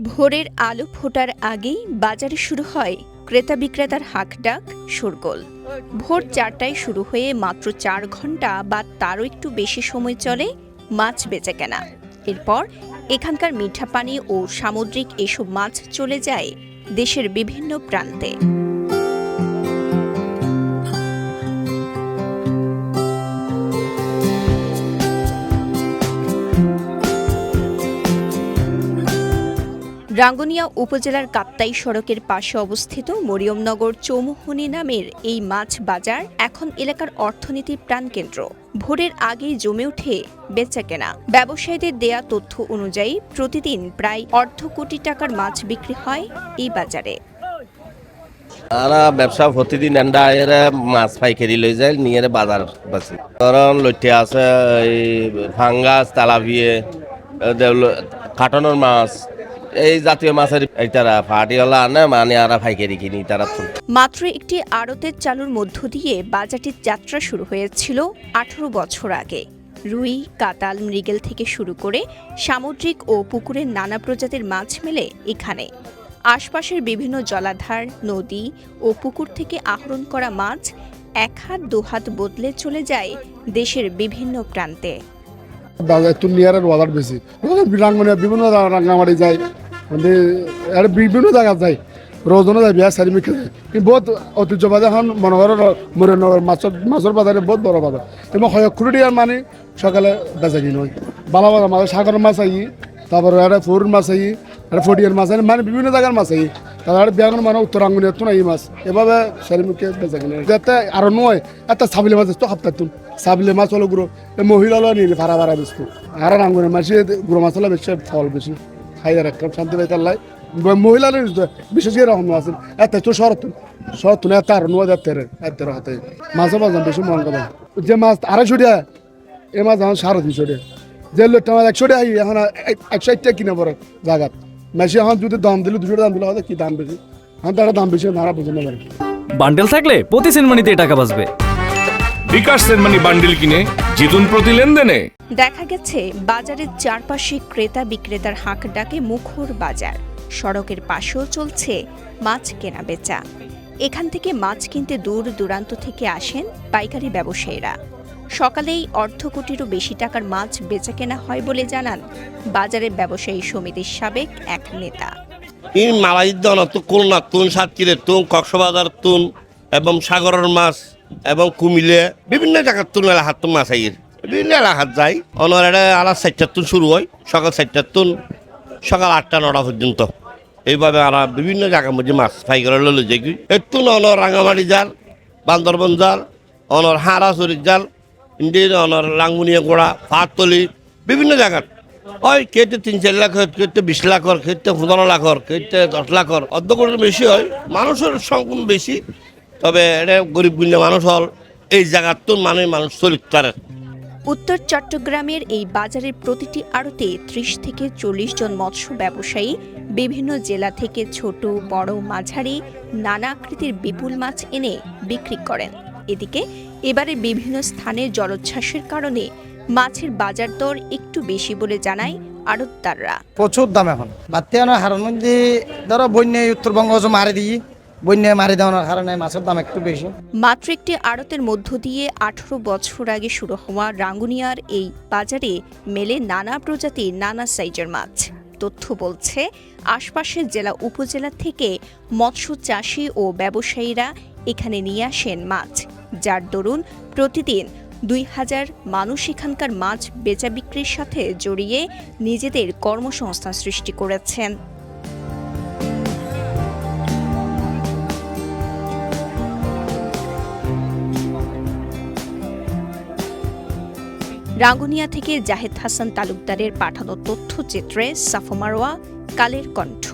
ভোরের আলো ফোটার আগেই বাজারে শুরু হয় ক্রেতা বিক্রেতার হাঁকডাক, শোরগোল। ভোর ৪টায় শুরু হয়ে মাত্র ৪ ঘন্টা বা তারও একটু বেশি সময় চলে মাছ বেচাকেনা। এরপর এখানকার মিঠা পানি ও সামুদ্রিক এসব মাছ চলে যায় দেশের বিভিন্ন প্রান্তে। রাঙ্গুনিয়া উপজেলার কাপ্তাই সড়কের পাশে অবস্থিত মরিয়মনগর চৌমুহনী নামের এই মাছ বাজার এখন এলাকার অর্থনীতির প্রাণকেন্দ্র। ভোরের আগেই জমে ওঠে বেচাকেনা। ব্যবসায়ীদের দেয়া তথ্য অনুযায়ী প্রতিদিন প্রায় অর্ধ কোটি টাকার মাছ বিক্রি হয় এই বাজারে। ব্যবসা প্রতিদিন মাছ পাইকারি লই যায় নিয়ে বাজার বাসি, কারণ লইটে আছে ফাঙ্গাস, তালাভিয়ে, কাটনের মাছ, এই জাতীয় মাছের তারা পাটিওয়ালা আনে, মানে আর পাইকারি কিনি তারা। মাত্র একটি আড়তের চালুর মধ্য দিয়ে বাজারটির যাত্রা শুরু হয়েছিল 18 বছর আগে। রুই, কাতাল, মৃগেল থেকে শুরু করে সামুদ্রিক ও পুকুরের নানা প্রজাতির মাছ মেলে এখানে। আশপাশের বিভিন্ন জলাধার, নদী ও পুকুর থেকে আহরণ করা মাছ এক হাত দু হাত বদলে চলে যায় দেশের বিভিন্ন প্রান্তে। বিভিন্ন রাঙ্গামাটি যায়, বিভিন্ন জায়গা যায়, রোজনা যায়, বিয়া সারি মিখে যায়। বহুত ঐতিহ্যবাদী এখন মনে করো মরিয়মনগর মাছের বাজারে বহুত বড় বাজার। এবং হয়কুড়িয়ার মানে সকালে বেচা কিনে হয় বালা বাজার মাছ, সাগরের মাছ আই, তারপরে একটা ফোর মাছ আই, একটা ফটিয়ার মাছ আই, মানে বিভিন্ন জায়গার মাছ আই। তারপরে বিয়ার মানে উত্তর রাঙ্গুনিয়ার তো এই মাছ এভাবে সারি মিখে বেচা কিনে। যাতে আরো নয় একটা সাবিলি মাছ তো সপ্তাহ তুন সাবিলি মাছ হলো গুঁড়ো মহিলা নিলে ভাড়া ভাড়া বেচতো। আর রাঙ্গুনিয়ার মাছে গুঁড়ো মাছ হলে বেশি ফল বেশি খাই আর একটা শান্তি পাই তার লাই। মহিলা বিশেষ করে রকম আছে এত তো শরৎ এত আর নোয়া এত হাতে মাছের বাজার বেশি মন কথা। যে মাছ 250 টাকা, এই মাছ এখন 350 টাকা। যে লোকটা মাছ 100 টাকা এখন 160 টাকা কিনে পড়ে জায়গাত। মেশি এখন যদি দাম দিলে 200 দাম দিলে হয়তো কি দাম বেশি, এখন তারা দাম বেশি নারা বুঝে নেবেন। বান্ডেল থাকলে প্রতি সেনমানিতে টাকা বাঁচবে। বিকাশ সেনমানি বান্ডেল কিনে জিতুন প্রতি লেনদেনে। দেখা গেছে বাজারের চারপাশে ক্রেতা বিক্রেতার হাঁকডাকে মুখর বাজার। সড়কের পাশেও চলছে মাছ কেনা বেচা। এখান থেকে মাছ কিনতে দূর দূরান্ত থেকে আসেন পাইকারি ব্যবসায়ীরা। সকালেই অর্ধ কোটিরও বেশি টাকার মাছ বেচা কেনা হয় বলে জানান বাজারের ব্যবসায়ী সমিতির সাবেক এক নেতা। খুলনা তুন, সাতক্ষীরের তুন, কক্সবাজার তুন এবং সাগরের মাছ এবং কুমিলে বিভিন্ন জায়গার তুন এলাকার তুন মাছ আইয়ের বিভিন্ন এলাকার যায়। অনার আলাদা 4টার তুন শুরু হয়, সকাল 4টার তুন সকাল 8টা 9টা পর্যন্ত। এইভাবে আমরা বিভিন্ন জায়গার মধ্যে মাছ পাইকারি লই যাই। একটু অনর রাঙামাটি জাল, বান্দরবন জাল, অনর হারাচুরি জাল, ইন্ডিয়ান অনর রাঙ্গুনিয়া গোড়া, পাতলি বিভিন্ন জায়গার হয়। কেটে 3-4 লাখ, কেটে 20 লাখর, কেটে 15 লাখর, কেটে 10 লাখর, অর্ধ কোটির বেশি হয়। মানুষের সংখ্যা বেশি, তবে এটা গরিব গুণে মানুষ হল এই জায়গার তো মানুষ চলিত পারে। উত্তর চট্টগ্রামের এই বাজারের প্রতিটি আড়তে 30 থেকে 40 জন মৎস্য ব্যবসায়ী বিভিন্ন জেলা থেকে ছোট বড় মাঝারি নানা আকৃতির বিপুল মাছ এনে বিক্রি করেন। এদিকে এবারে বিভিন্ন স্থানে জলোচ্ছ্বাসের কারণে মাছের বাজার দর একটু বেশি বলে জানায় আড়তদাররা। প্রচুর দাম এখন বাত্যানোর হারের মধ্যে ধরো বন্যায় উত্তরবঙ্গ মারি দিই, বন্যায় মারি দেওয়ার কারণে মাছের দাম একটু বেশি। মাত্র একটি আড়তের মধ্য দিয়ে 18 বছর আগে শুরু হওয়া রাঙ্গুনিয়ার এই বাজারে মেলে নানা প্রজাতির নানা সাইজের মাছ। তথ্য বলছে আশপাশের জেলা উপজেলা থেকে মৎস্য চাষী ও ব্যবসায়ীরা এখানে নিয়ে আসেন মাছ, যার দরুন প্রতিদিন 2000 মানুষ এখানকার মাছ বেচা বিক্রির সাথে জড়িয়ে নিজেদের কর্মসংস্থান সৃষ্টি করেছেন। রাঙ্গুনিয়া থেকে জাহেদ হাসান তালুকদারের পাঠানো তথ্যচিত্রে সাফা মারওয়া, কালের কণ্ঠ।